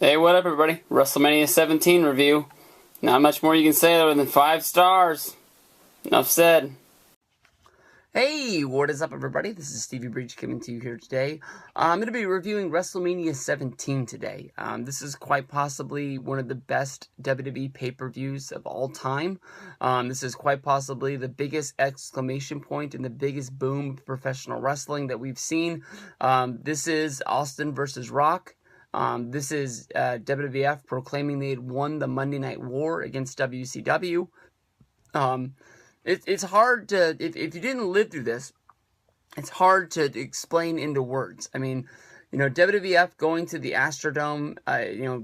Hey, what up, everybody? WrestleMania 17 review. Not much more you can say other than 5 stars. Enough said. Hey, what is up, everybody? This is Stevie Breach coming to you here today. I'm going to be reviewing WrestleMania 17 today. This is quite possibly one of the best WWE pay-per-views of all time. This is quite possibly the biggest exclamation point and the biggest boom of professional wrestling that we've seen. This is Austin versus Rock. This is WWF proclaiming they had won the Monday Night War against WCW. It's hard to, if you didn't live through this, it's hard to explain into words. I mean, WWF going to the Astrodome,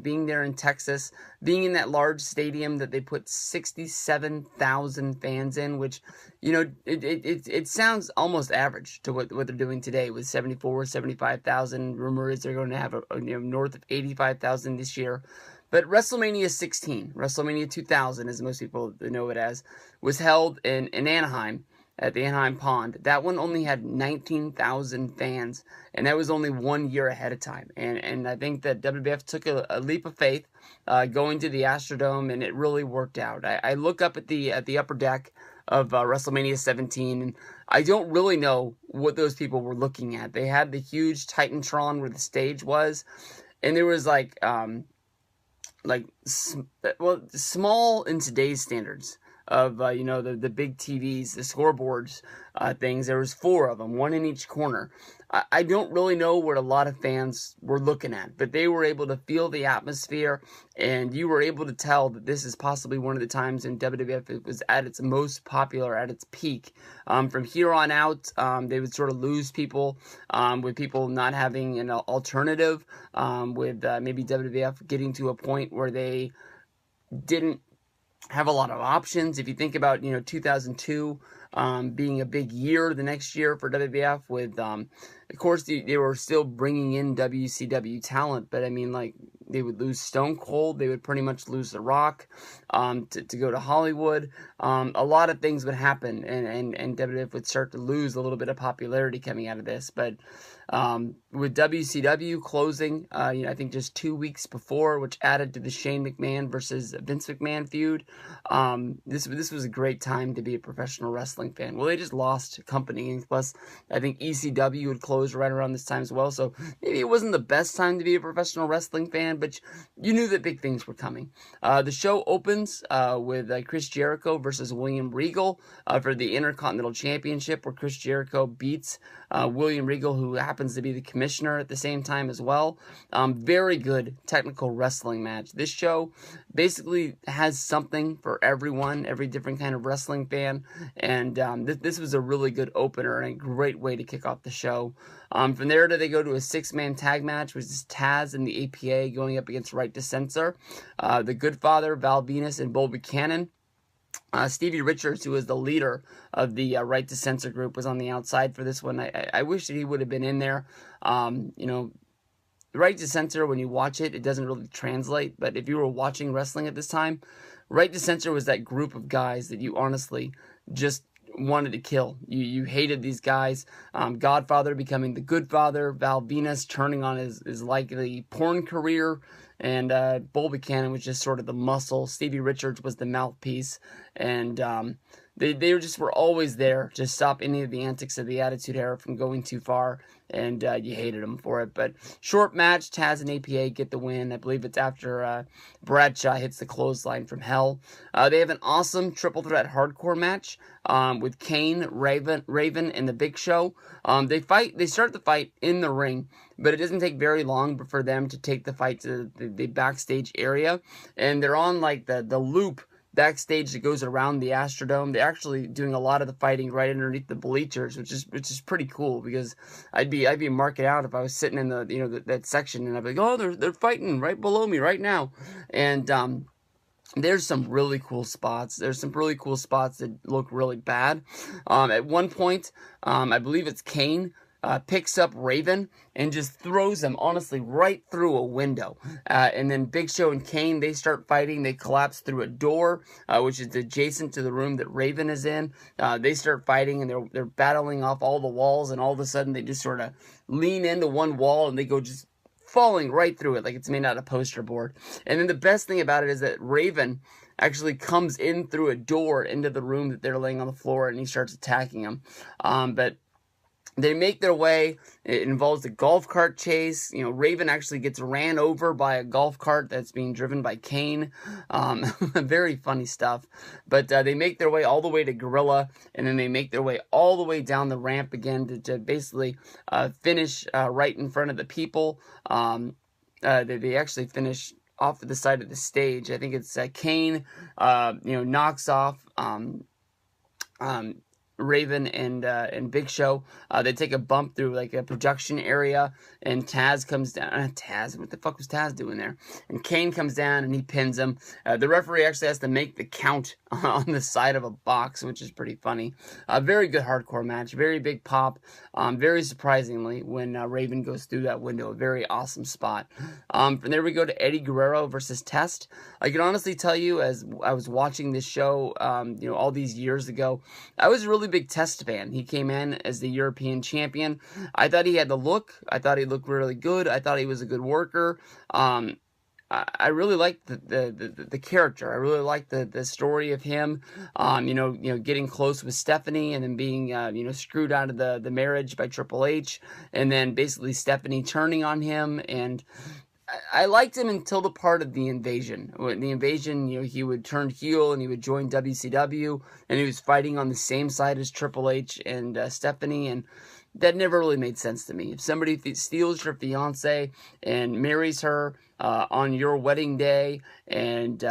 being there in Texas, being in that large stadium that they put 67,000 fans in, which, it sounds almost average to what they're doing today with 75,000. Rumor is they're going to have north of 85,000 this year. But WrestleMania 16, WrestleMania 2000, as most people know it as, was held in Anaheim at the Anaheim Pond. That one only had 19,000 fans, and that was only 1 year ahead of time. And I think that WWF took a leap of faith going to the Astrodome, and it really worked out. I look up at the upper deck of WrestleMania 17, and I don't really know what those people were looking at. They had the huge Titantron where the stage was, and there was small in today's standards of, the big TVs, the scoreboards, things. There was 4 of them, one in each corner. I don't really know what a lot of fans were looking at, but they were able to feel the atmosphere, and you were able to tell that this is possibly one of the times in WWF it was at its most popular, at its peak. From here on out, they would sort of lose people, with people not having an alternative, with maybe WWF getting to a point where they didn't have a lot of options. If you think about, 2002 being a big year the next year for WWF with, of course, they were still bringing in WCW talent, but I mean, they would lose Stone Cold, they would pretty much lose The Rock to go to Hollywood. A lot of things would happen, and WWF would start to lose a little bit of popularity coming out of this. But with WCW closing, I think just 2 weeks before, which added to the Shane McMahon versus Vince McMahon feud, this was a great time to be a professional wrestling fan. Well, they just lost company, and plus, I think ECW would close right around this time as well, so maybe it wasn't the best time to be a professional wrestling fan, but you knew that big things were coming. The show opens with Chris Jericho versus William Regal for the Intercontinental Championship, where Chris Jericho beats William Regal, who happens to be the commissioner at the same time as well. Very good technical wrestling match. This show basically has something for everyone, every different kind of wrestling fan, and this was a really good opener and a great way to kick off the show. From there, they go to a 6-man tag match, which is Taz and the APA going up against Right to Censor, the Good Father, Val Venus, and Bull Buchanan. Stevie Richards, who is the leader of the Right to Censor group, was on the outside for this one. I wish that he would have been in there. Right to Censor, when you watch it, it doesn't really translate, but if you were watching wrestling at this time, Right to Censor was that group of guys that you honestly just wanted to kill. You hated these guys. Godfather becoming the Good Father, Val Venus turning on his likely porn career, and Bull Buchanan was just sort of the muscle. Stevie Richards was the mouthpiece, and they were always there to stop any of the antics of the Attitude Era from going too far, and you hated them for it. But short match, Taz and APA get the win. I believe it's after Bradshaw hits the clothesline from hell. They have an awesome triple threat hardcore match with Kane, Raven, and the Big Show. They start the fight in the ring, but it doesn't take very long for them to take the fight to the backstage area, and they're on the loop backstage that goes around the Astrodome. They're actually doing a lot of the fighting right underneath the bleachers, which is pretty cool, because I'd be marking out if I was sitting in that section, and I'd be like, oh, they're fighting right below me right now. And there's some really cool spots. There's some really cool spots that look really bad. At one point, I believe it's Kane picks up Raven and just throws him, honestly, right through a window. And then Big Show and Kane, they start fighting. They collapse through a door, which is adjacent to the room that Raven is in. They start fighting, and they're battling off all the walls, and all of a sudden they just sort of lean into one wall, and they go just falling right through it like it's made out of poster board. And then the best thing about it is that Raven actually comes in through a door into the room that they're laying on the floor, and he starts attacking them. But they make their way. It involves a golf cart chase. You know, Raven actually gets ran over by a golf cart that's being driven by Kane. Very funny stuff. But they make their way all the way to Gorilla, and then they make their way all the way down the ramp again to basically finish right in front of the people. They actually finish off to the side of the stage. I think it's Kane, knocks off Raven and Big Show. They take a bump through like a production area, and Taz comes down. Taz, what the fuck was Taz doing there? And Kane comes down and he pins him. The referee actually has to make the count on the side of a box, which is pretty funny. Very good hardcore match, very big pop. Very surprisingly, when Raven goes through that window, a very awesome spot. From there we go to Eddie Guerrero versus Test. I can honestly tell you, as I was watching this show, all these years ago, I was a really big Test fan. He came in as the European champion. I thought he had the look. I thought he looked really good. I thought he was a good worker. I really liked the character. I really liked the story of him, getting close with Stephanie and then being, screwed out of the marriage by Triple H, and then basically Stephanie turning on him. And I liked him until the part of the Invasion. When the Invasion, he would turn heel and he would join WCW, and he was fighting on the same side as Triple H and Stephanie, and that never really made sense to me. If somebody steals your fiance and marries her on your wedding day, and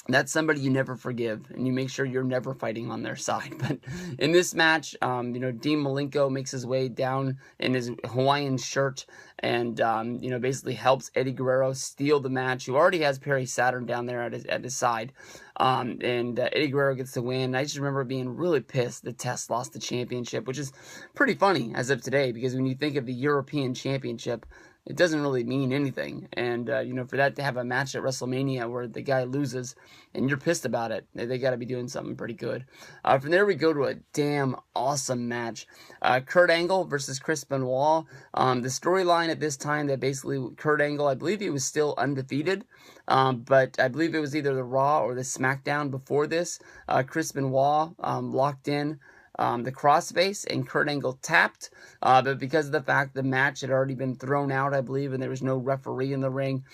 that's somebody you never forgive, and you make sure you're never fighting on their side. But in this match, Dean Malenko makes his way down in his Hawaiian shirt and, basically helps Eddie Guerrero steal the match, who already has Perry Saturn down there at his side. Eddie Guerrero gets the win. I just remember being really pissed that Test lost the championship, which is pretty funny as of today, because when you think of the European Championship, it doesn't really mean anything. And, for that to have a match at WrestleMania where the guy loses and you're pissed about it, they got to be doing something pretty good. From there, we go to a damn awesome match. Kurt Angle versus Chris Benoit. The storyline at this time that basically Kurt Angle, I believe he was still undefeated, but I believe it was either the Raw or the SmackDown before this. Chris Benoit locked in the crossface, and Kurt Angle tapped, but because of the fact the match had already been thrown out, I believe, and there was no referee in the ring,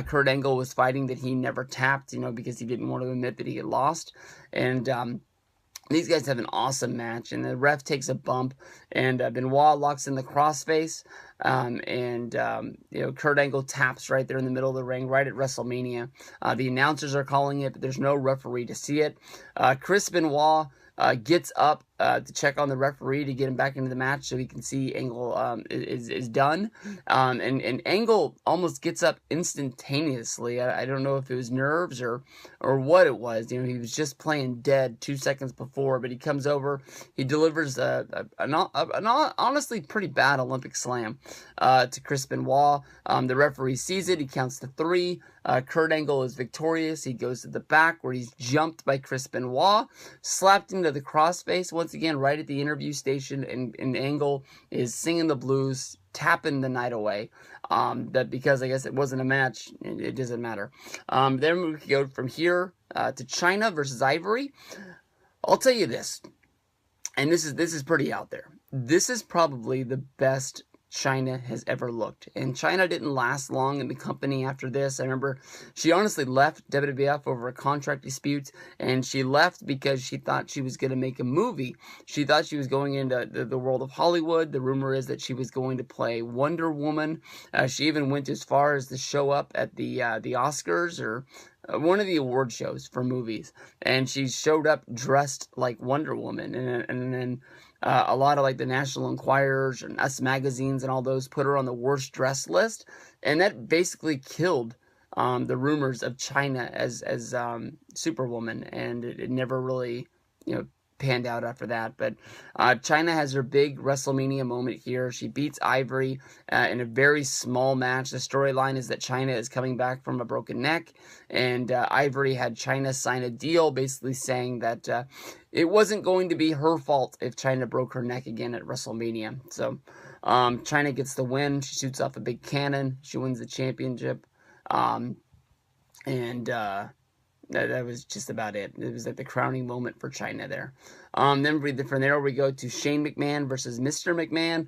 Kurt Angle was fighting that he never tapped, because he didn't want to admit that he had lost. And these guys have an awesome match, and the ref takes a bump, and Benoit locks in the crossface, Kurt Angle taps right there in the middle of the ring, right at WrestleMania. The announcers are calling it, but there's no referee to see it. Chris Benoit gets up to check on the referee to get him back into the match so he can see Angle is done. And Angle almost gets up instantaneously. I don't know if it was nerves or what it was. He was just playing dead 2 seconds before, but he comes over. He delivers an honestly pretty bad Olympic slam to Chris Benoit. The referee sees it. He counts to 3. Kurt Angle is victorious. He goes to the back where he's jumped by Chris Benoit, slapped into the crossface once again right at the interview station, and Angle is singing the blues, tapping the night away. That because I guess it wasn't a match, it doesn't matter. Then we go from here to China versus Ivory. I'll tell you this, and this is pretty out there. This is probably the best China has ever looked. And China didn't last long in the company after this. I remember she honestly left WWF over a contract dispute, and she left because she thought she was going to make a movie. She thought she was going into the world of Hollywood. The rumor is that she was going to play Wonder Woman. She even went as far as to show up at the Oscars or one of the award shows for movies, and she showed up dressed like Wonder Woman, and then a lot of like the National Enquirers and Us magazines and all those put her on the worst dressed list, and that basically killed the rumors of China as Superwoman, and it never really panned out after that. But China has her big WrestleMania moment here. She beats Ivory in a very small match. The storyline is that China is coming back from a broken neck, and Ivory had China sign a deal basically saying that it wasn't going to be her fault if China broke her neck again at WrestleMania. So China gets the win. She shoots off a big cannon. She wins the championship. That was just about it. It was like the crowning moment for China there. Then from there we go to Shane McMahon versus Mr. McMahon,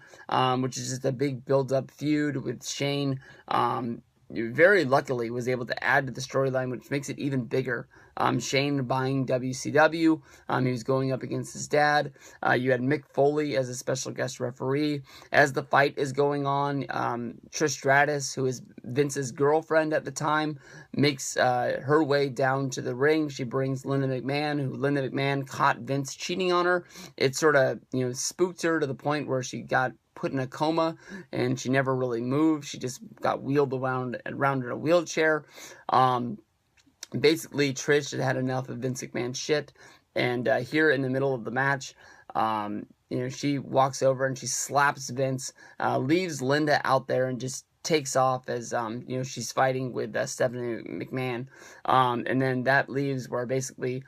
which is just a big build-up feud with Shane. Very luckily was able to add to the storyline, which makes it even bigger. Shane buying WCW. He was going up against his dad. You had Mick Foley as a special guest referee. As the fight is going on, Trish Stratus, who is Vince's girlfriend at the time, makes her way down to the ring. She brings Linda McMahon caught Vince cheating on her. It sort of, spooked her to the point where she got put in a coma and she never really moved. She just got wheeled around in a wheelchair. Basically, Trish had enough of Vince McMahon's shit, and here in the middle of the match, she walks over and she slaps Vince, leaves Linda out there, and just takes off as she's fighting with Stephanie McMahon, and then that leaves where basically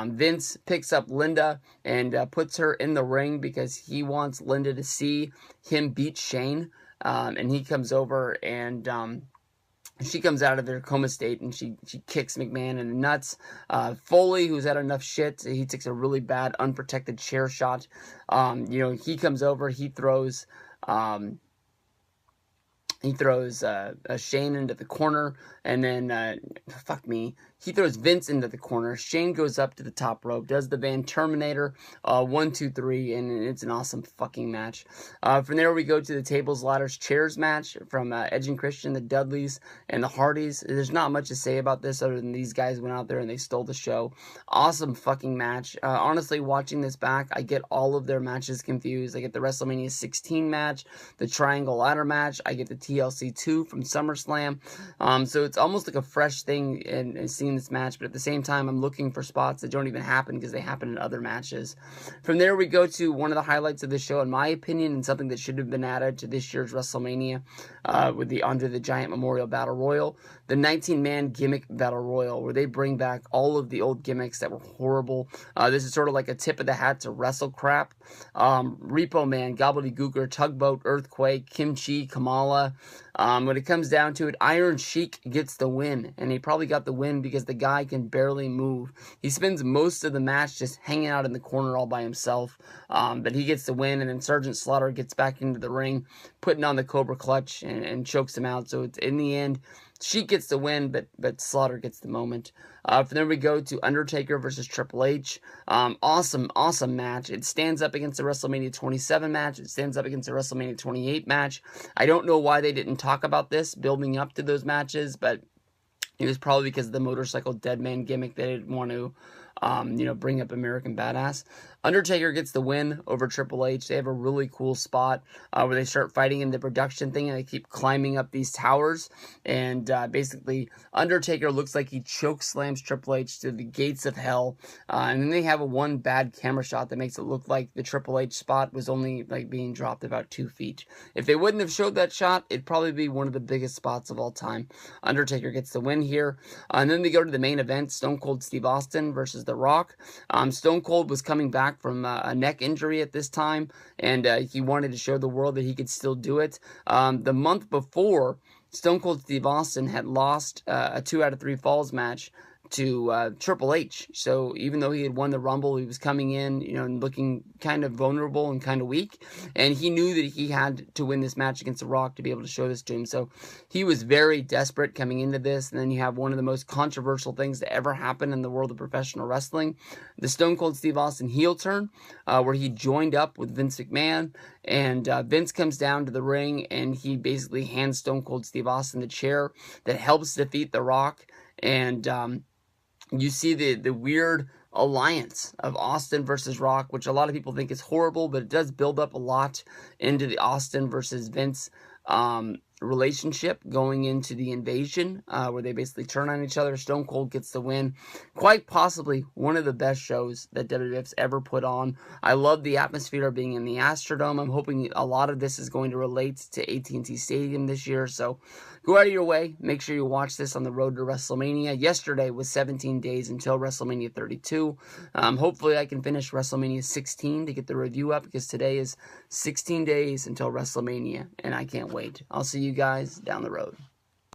Vince picks up Linda and puts her in the ring because he wants Linda to see him beat Shane, and he comes over and she comes out of her coma state and she kicks McMahon in the nuts. Foley, who's had enough shit, he takes a really bad unprotected chair shot. He comes over, he throws Shane into the corner, and then, he throws Vince into the corner. Shane goes up to the top rope, does the Van Terminator, 1, 2, 3, and it's an awesome fucking match. From there, we go to the tables, ladders, chairs match from Edge and Christian, the Dudleys, and the Hardys. There's not much to say about this other than these guys went out there and they stole the show. Awesome fucking match. Honestly, watching this back, I get all of their matches confused. I get the WrestleMania 16 match, the Triangle Ladder match, I get the TLC 2 from SummerSlam. So it's almost like a fresh thing in seeing this match, but at the same time, I'm looking for spots that don't even happen because they happen in other matches. From there, we go to one of the highlights of the show, in my opinion, and something that should have been added to this year's WrestleMania with the Andre the Giant Memorial Battle Royal, the 19-man gimmick Battle Royal, where they bring back all of the old gimmicks that were horrible. This is sort of like a tip of the hat to Wrestle Crap. Repo Man, Gobbledygooker, Tugboat, Earthquake, Kimchi, Kamala. When it comes down to it, Iron Sheik gets the win, and he probably got the win because the guy can barely move. He spends most of the match just hanging out in the corner all by himself, but he gets the win, and then Sergeant Slaughter gets back into the ring, putting on the Cobra Clutch and chokes him out. So it's, in the end, Sheik gets the win, but Slaughter gets the moment. From there we go to Undertaker versus Triple H. Awesome match. It stands up against the WrestleMania 27 match. It stands up against the WrestleMania 28 match. I don't know why they didn't talk about this building up to those matches, but it was probably because of the motorcycle dead man gimmick. They didn't want to, bring up American Badass. Undertaker gets the win over Triple H. They have a really cool spot where they start fighting in the production thing, and they keep climbing up these towers. And basically, Undertaker looks like he choke slams Triple H to the gates of hell. And then they have one bad camera shot that makes it look like the Triple H spot was only like being dropped about 2 feet. If they wouldn't have showed that shot, it'd probably be one of the biggest spots of all time. Undertaker gets the win here. And then they go to the main event, Stone Cold Steve Austin versus The Rock. Stone Cold was coming back from a neck injury at this time, and he wanted to show the world that he could still do it. The month before, Stone Cold Steve Austin had lost a 2 out of 3 falls match to Triple H. So even though he had won the Rumble, he was coming in, looking kind of vulnerable and kind of weak. And he knew that he had to win this match against The Rock to be able to show this to him. So he was very desperate coming into this. And then you have one of the most controversial things to ever happen in the world of professional wrestling, the Stone Cold Steve Austin heel turn, where he joined up with Vince McMahon. And Vince comes down to the ring, and he basically hands Stone Cold Steve Austin the chair that helps defeat The Rock. And you see the weird alliance of Austin versus Rock, which a lot of people think is horrible, but it does build up a lot into the Austin versus Vince relationship going into the Invasion, where they basically turn on each other. Stone Cold gets the win. Quite possibly one of the best shows that WWF's ever put on. I love the atmosphere of being in the Astrodome. I'm hoping a lot of this is going to relate to AT&T Stadium this year, so go out of your way. Make sure you watch this on the road to WrestleMania. Yesterday was 17 days until WrestleMania 32. Hopefully I can finish WrestleMania 16 to get the review up, because today is 16 days until WrestleMania, and I can't wait. I'll see you guys down the road.